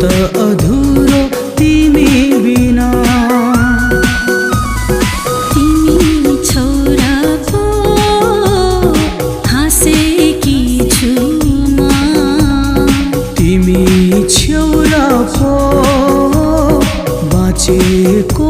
त अधुरो तिमी बिना। तिमी छोरा पो हाँसेकी छु म, तिमी छेउरा पो बाँचेको